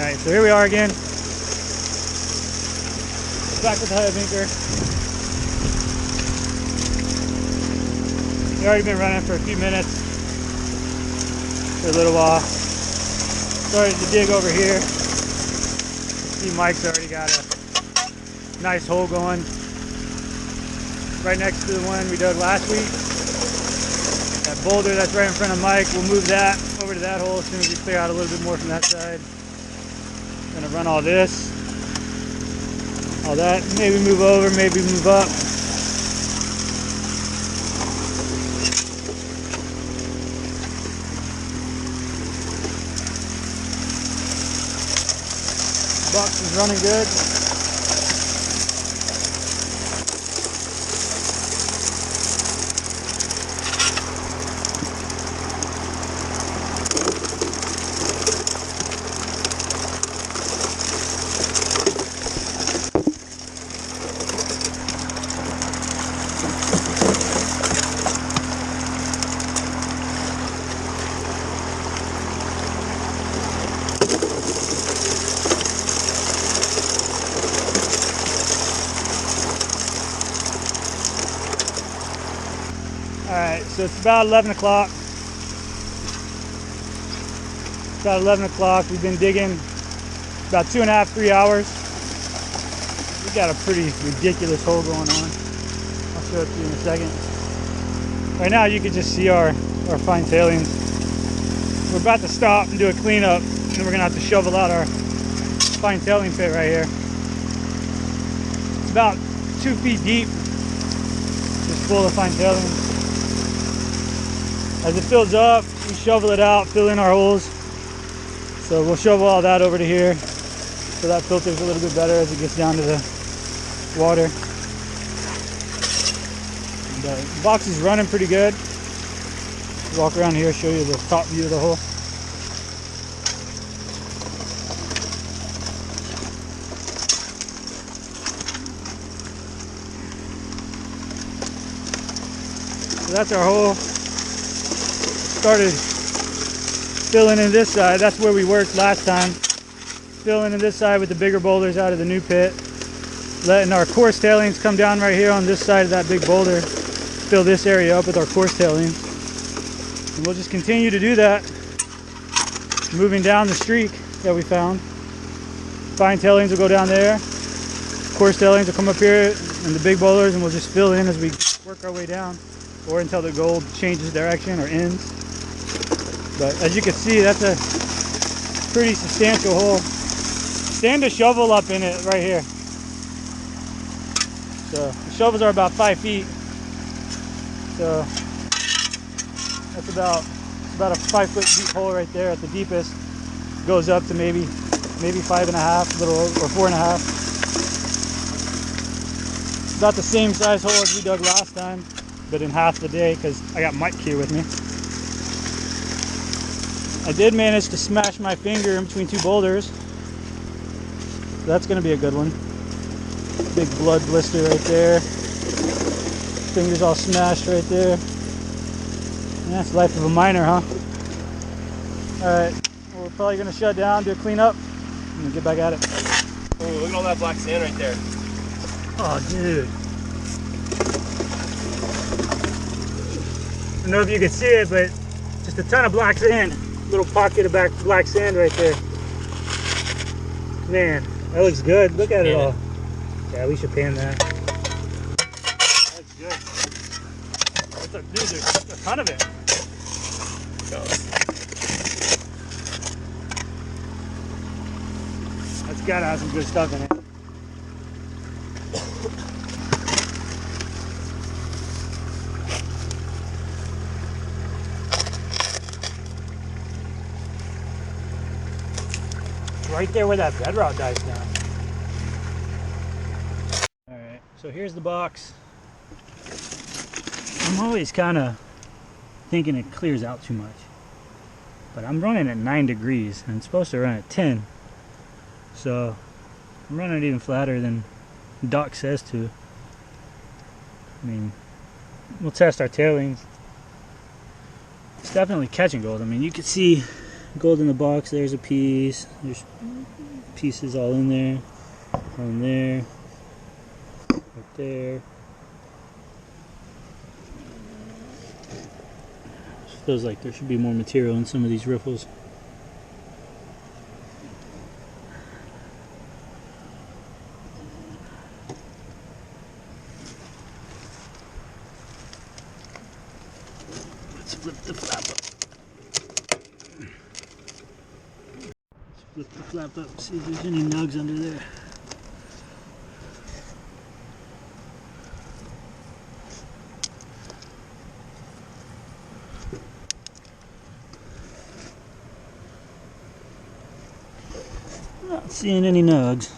Alright, so here we are again. Back with the head anchor. We've already been running for a few minutes. For a little while. Started to dig over here. See, Mike's already got a nice hole going. Right next to the one we dug last week. That boulder that's right in front of Mike, we'll move that over to that hole as soon as we clear out a little bit more from that side. Gonna run all this, all that, maybe move over, maybe move up. Box is running good. Alright, so it's about 11 o'clock. It's about 11 o'clock. We've been digging about 2.5, 3 hours. We got a pretty ridiculous hole going on. I'll show it to you in a second. Right now you can just see our fine tailings. We're about to stop and do a cleanup, and then we're going to have to shovel out our fine tailing pit right here. It's about 2 feet deep, just full of fine tailings. As it fills up, we shovel it out, fill in our holes. So we'll shovel all that over to here so that filters a little bit better as it gets down to the water. And, the box is running pretty good. Walk around here, show you the top view of the hole. So that's our hole. Started filling in this side. That's where we worked last time. Filling in this side with the bigger boulders out of the new pit. Letting our coarse tailings come down right here on this side of that big boulder. Fill this area up with our coarse tailings. And we'll just continue to do that. Moving down the streak that we found. Fine tailings will go down there. Coarse tailings will come up here and the big boulders, and we'll just fill in as we work our way down. Or until the gold changes direction or ends. But as you can see, that's a pretty substantial hole. Stand a shovel up in it right here. So the shovels are about 5 feet. So that's about a 5 foot deep hole right there at the deepest. Goes up to maybe 5.5, a little over, or 4.5. About the same size hole as we dug last time, but in half the day, because I got Mike here with me. I did manage to smash my finger in between 2 boulders. So that's going to be a good one. Big blood blister right there. Fingers all smashed right there. And that's the life of a miner, huh? Alright, well, we're probably going to shut down, do a cleanup, and then get back at it. Oh, look at all that black sand right there. Oh, dude. I don't know if you can see it, but just a ton of black sand. Little pocket of black sand right there. Man, that looks good. Look at it all. Yeah, we should pan that. That's good. Dude, there's a ton of it. That's gotta have some good stuff in it. Right there where that bedrock dies down. Alright, so here's the box. I'm always kind of thinking it clears out too much. But I'm running at 9 degrees and it's supposed to run at 10. So I'm running it even flatter than Doc says to. I mean, we'll test our tailings. It's definitely catching gold. I mean, you can see gold in the box. There's a piece. There's pieces all in there. On there. Right there. Feels like there should be more material in some of these riffles. Let's flip the flap up. Let's flip the flap up, see if there's any nugs under there. Not seeing any nugs.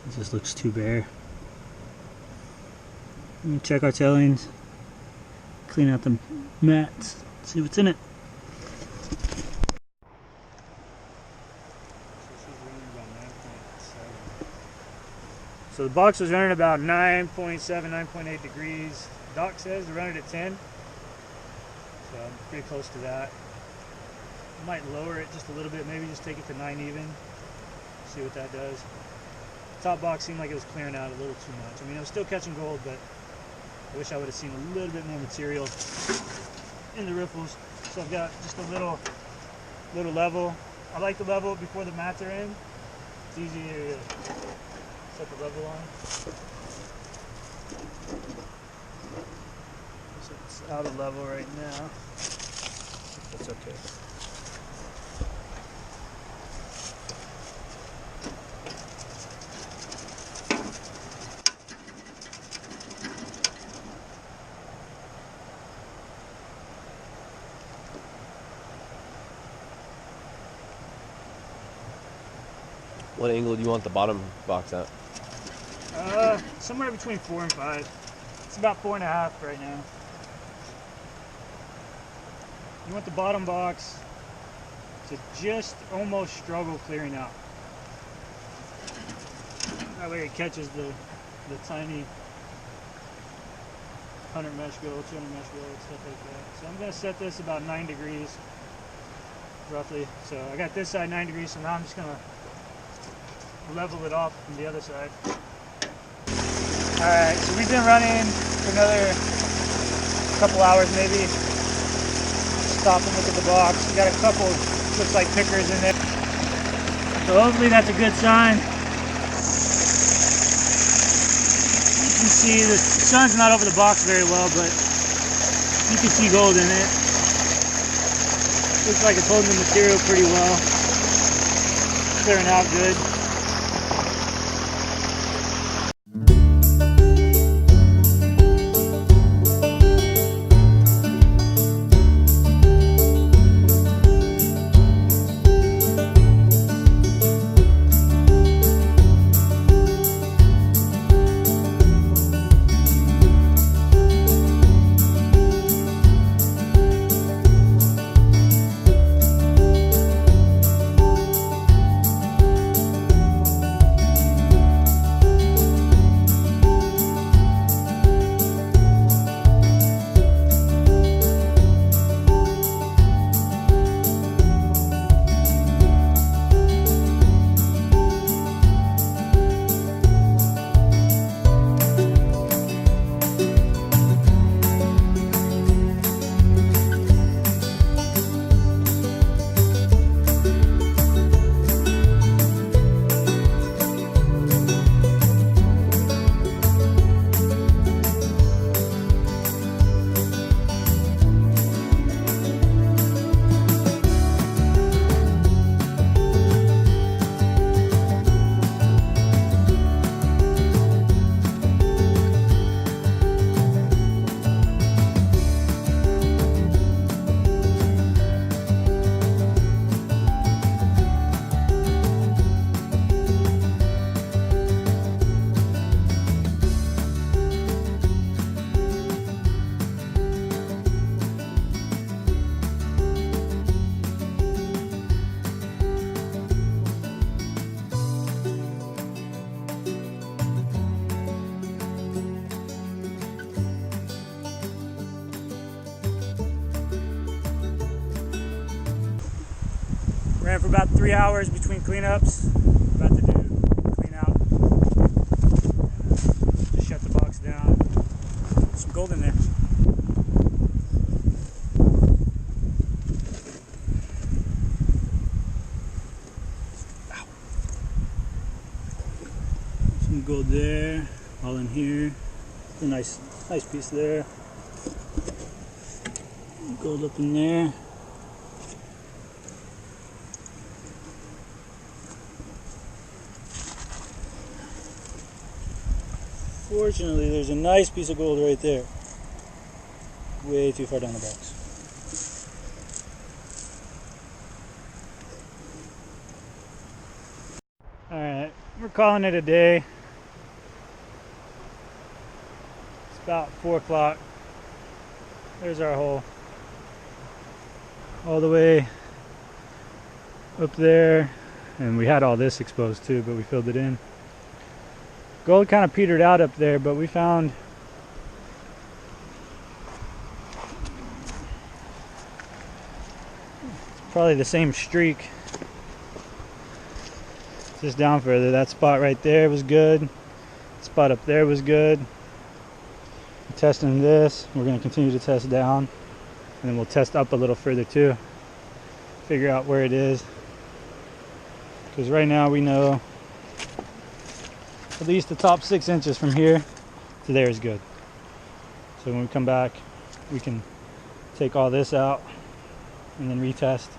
This just looks too bare. Let me check our tailings, clean out the mats, see what's in it. So the box was running about 9.7, 9.8 degrees. Doc says to run it at 10. So I'm pretty close to that. I might lower it just a little bit, maybe just take it to 9 even. See what that does. Top box seemed like it was clearing out a little too much. I mean, I was still catching gold, but I wish I would have seen a little bit more material in the riffles. So I've got just a little level. I like to level it before the mats are in. It's easier to set the level on. So it's out of level right now. That's okay. What angle do you want the bottom box at? Somewhere between 4 and 5. It's about 4.5 right now. You want the bottom box to just almost struggle clearing out. That way it catches the tiny 100 mesh gold, 200 mesh gold, stuff like that. So I'm going to set this about 9 degrees, roughly. So I got this side 9 degrees, so now I'm just going to level it off from the other side. Alright, so we've been running for another couple hours maybe. Stop and look at the box. We got a couple, looks like pickers in there. So hopefully that's a good sign. You can see the sun's not over the box very well, but you can see gold in it. Looks like it's holding the material pretty well. Clearing out good. Ran for about 3 hours between cleanups. About to do clean out. And, just shut the box down. Some gold in there. Some gold there, all in here. A nice piece there. Gold up in there. Fortunately, there's a nice piece of gold right there. Way too far down the box. Alright, we're calling it a day. It's about 4 o'clock. There's our hole. All the way up there. And we had all this exposed too, but we filled it in. Gold kind of petered out up there, but we found probably the same streak. Just down further. That spot right there was good. Spot up there was good. Testing this, we're going to continue to test down, and then we'll test up a little further too, figure out where it is, because right now we know at least the top 6 inches from here to there is good. So when we come back, we can take all this out and then retest.